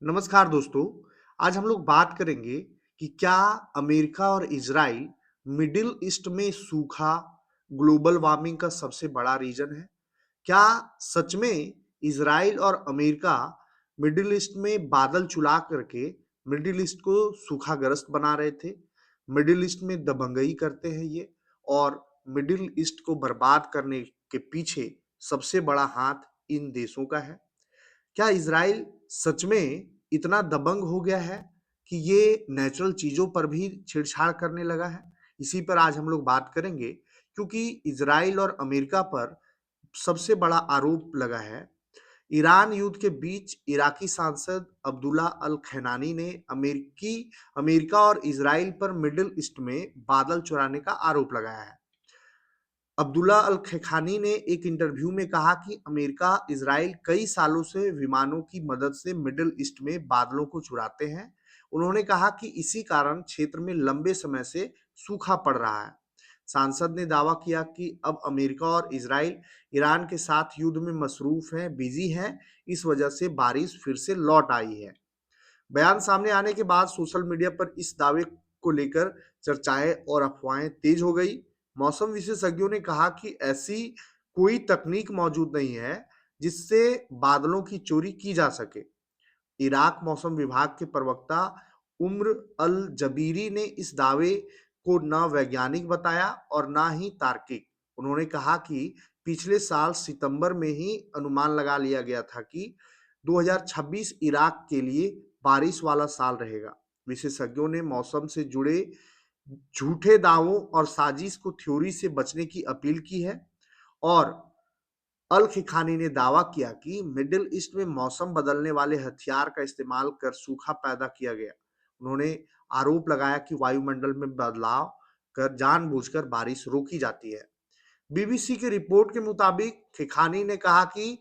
नमस्कार दोस्तों। आज हम लोग बात करेंगे कि क्या अमेरिका और इजराइल मिडिल ईस्ट में सूखा ग्लोबल वार्मिंग का सबसे बड़ा रीजन है। क्या सच में इजराइल और अमेरिका मिडिल ईस्ट में बादल चुला करके मिडिल ईस्ट को सूखाग्रस्त बना रहे थे? मिडिल ईस्ट में दबंगई करते हैं ये, और मिडिल ईस्ट को बर्बाद करने के पीछे सबसे बड़ा हाथ इन देशों का है। क्या इज़राइल सच में इतना दबंग हो गया है कि ये नेचुरल चीज़ों पर भी छेड़छाड़ करने लगा है? इसी पर आज हम लोग बात करेंगे, क्योंकि इज़राइल और अमेरिका पर सबसे बड़ा आरोप लगा है। ईरान युद्ध के बीच इराकी सांसद अब्दुल्ला अल खैनानी ने अमेरिका और इज़राइल पर मिडिल ईस्ट में बादल चुराने का आरोप लगाया है। अब्दुल्ला अल खैखानी ने एक इंटरव्यू में कहा कि अमेरिका इजराइल कई सालों से विमानों की मदद से मिडिल ईस्ट में बादलों को चुराते हैं। उन्होंने कहा कि इसी कारण क्षेत्र में लंबे समय से सूखा पड़ रहा है। सांसद ने दावा किया कि अब अमेरिका और इजराइल ईरान के साथ युद्ध में मसरूफ हैं, बिजी हैं, इस वजह से बारिश फिर से लौट आई है। बयान सामने आने के बाद सोशल मीडिया पर इस दावे को लेकर चर्चाएं और अफवाहें तेज हो गई। मौसम विशेषज्ञों ने कहा कि ऐसी कोई तकनीक मौजूद नहीं है जिससे बादलों की चोरी की जा सके। इराक मौसम विभाग के प्रवक्ता उम्र अल जबीरी ने इस दावे को न वैज्ञानिक बताया और न ही तार्किक। उन्होंने कहा कि पिछले साल सितंबर में ही अनुमान लगा लिया गया था कि 2026 इराक के लिए बारिश वाला साल रहेगा। विशेषज्ञों ने मौसम से जुड़े झूठे दावों और साजिश को थ्योरी से बचने की अपील की है। और अल खिखानी ने दावा किया कि मिडिल ईस्ट में मौसम बदलने वाले हथियार का इस्तेमाल कर सूखा पैदा किया गया। उन्होंने आरोप लगाया कि वायुमंडल में बदलाव कर जानबूझकर बारिश रोकी जाती है। बीबीसी की रिपोर्ट के मुताबिक खिखानी ने कहा कि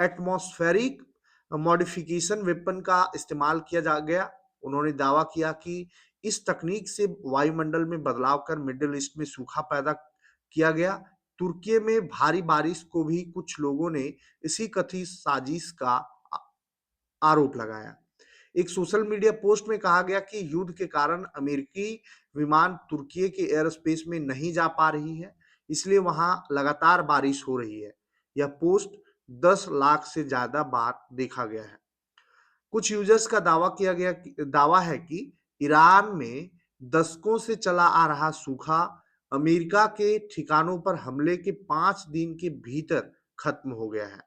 एटमॉस्फेरिक मॉडिफिकेशन वेपन का इस्तेमाल किया जा गया। उन्होंने दावा किया कि इस तकनीक से वायुमंडल में बदलाव कर मिडिल ईस्ट में सूखा पैदा किया गया। तुर्की में भारी बारिश को भी कुछ लोगों ने इसी कथित साजिश का आ- आरोप लगाया। एक सोशल मीडिया पोस्ट में कहा गया कि युद्ध के कारण अमेरिकी विमान तुर्की के एयर स्पेस में नहीं जा पा रही है, इसलिए वहां लगातार बारिश हो रही है। यह पोस्ट 10 लाख से ज्यादा बार देखा गया है। कुछ यूजर्स का दावा है कि ईरान में दशकों से चला आ रहा सूखा अमेरिका के ठिकानों पर हमले के 5 दिन के भीतर खत्म हो गया है।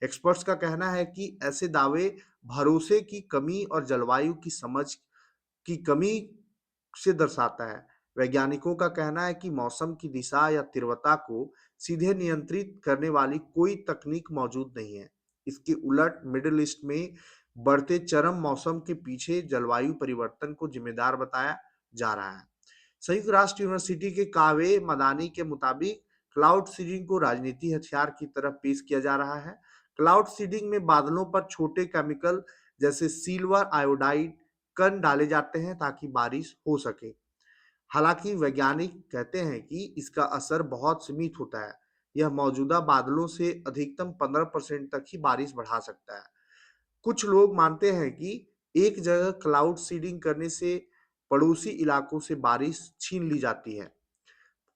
एक्सपर्ट्स का कहना है कि ऐसे दावे भरोसे की कमी और जलवायु की समझ की कमी से दर्शाता है। वैज्ञानिकों का कहना है कि मौसम की दिशा या तीव्रता को सीधे नियंत्रित करने वाली कोई तकनीक मौजूद नहीं है। इसके उलट मिडिल ईस्ट में बढ़ते चरम मौसम के पीछे जलवायु परिवर्तन को जिम्मेदार बताया जा रहा है। संयुक्त राष्ट्र यूनिवर्सिटी के कावे मदानी के मुताबिक क्लाउड सीडिंग को राजनीति हथियार की तरफ पेश किया जा रहा है। क्लाउड सीडिंग में बादलों पर छोटे केमिकल जैसे सिल्वर आयोडाइड कण डाले जाते हैं ताकि बारिश हो सके। हालांकि वैज्ञानिक कहते हैं कि इसका असर बहुत सीमित होता है। यह मौजूदा बादलों से अधिकतम 15% तक ही बारिश बढ़ा सकता है। कुछ लोग मानते हैं कि एक जगह क्लाउड सीडिंग करने से पड़ोसी इलाकों से बारिश छीन ली जाती है।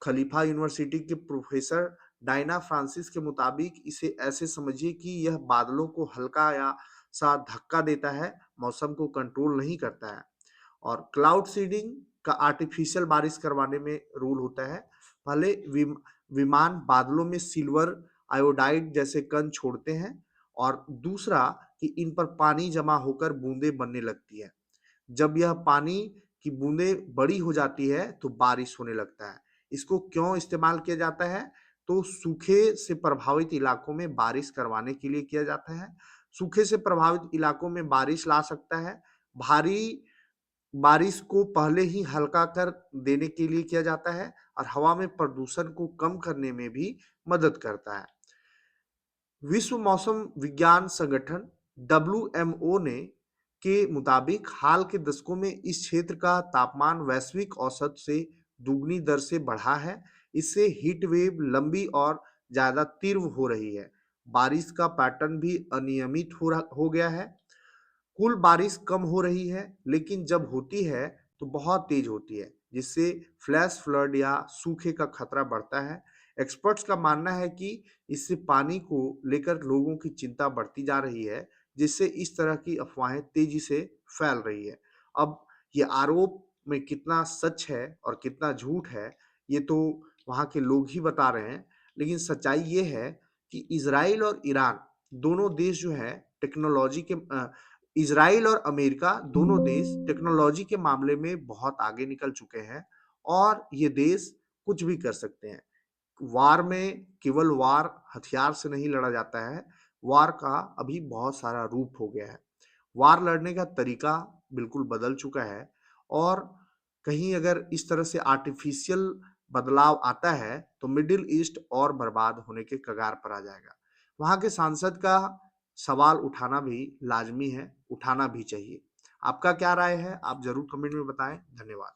खलीफा यूनिवर्सिटी के प्रोफेसर डायना फ्रांसिस के मुताबिक इसे ऐसे समझिए कि यह बादलों को हल्का या सा धक्का देता है, मौसम को कंट्रोल नहीं करता है। और क्लाउड सीडिंग का आर्टिफिशियल बारिश करवाने में रोल होता है। पहले विमान बादलों में सिल्वर आयोडाइड जैसे कण छोड़ते हैं, और दूसरा कि इन पर पानी जमा होकर बूंदें बनने लगती है। जब यह पानी की बूंदें बड़ी हो जाती है तो बारिश होने लगता है। इसको क्यों इस्तेमाल किया जाता है? तो सूखे से प्रभावित इलाकों में बारिश करवाने के लिए किया जाता है। सूखे से प्रभावित इलाकों में बारिश ला सकता है। भारी बारिश को पहले ही हल्का कर देने के लिए किया जाता है, और हवा में प्रदूषण को कम करने में भी मदद करता है। विश्व मौसम विज्ञान संगठन डब्ल्यूएमओ ने के मुताबिक हाल के दशकों में इस क्षेत्र का तापमान वैश्विक औसत से दुगनी दर से बढ़ा है। इससे हीट वेव लंबी और ज्यादा तीव्र हो रही है। बारिश का पैटर्न भी अनियमित हो गया है। कुल बारिश कम हो रही है, लेकिन जब होती है तो बहुत तेज होती है, जिससे फ्लैश फ्लड या सूखे का खतरा बढ़ता है। एक्सपर्ट्स का मानना है कि इससे पानी को लेकर लोगों की चिंता बढ़ती जा रही है, जिससे इस तरह की अफवाहें तेजी से फैल रही है। अब ये आरोप में कितना सच है और कितना झूठ है, ये तो वहाँ के लोग ही बता रहे हैं। लेकिन सच्चाई ये है कि इज़राइल और ईरान दोनों देश जो हैं टेक्नोलॉजी के इज़राइल और अमेरिका दोनों देश टेक्नोलॉजी के मामले में बहुत आगे निकल चुके हैं और ये देश कुछ भी कर सकते हैं। वार में केवल वार हथियार से नहीं लड़ा जाता है, वार का अभी बहुत सारा रूप हो गया है। वार लड़ने का तरीका बिल्कुल बदल चुका है और कहीं अगर इस तरह से आर्टिफिशियल बदलाव आता है, तो मिडिल ईस्ट और बर्बाद होने के कगार पर आ जाएगा। वहाँ के सांसद का सवाल उठाना भी लाज़मी है, उठाना भी चाहिए। आपका क्या राय है? आप ज़रूर कमेंट में बताएँ। धन्यवाद।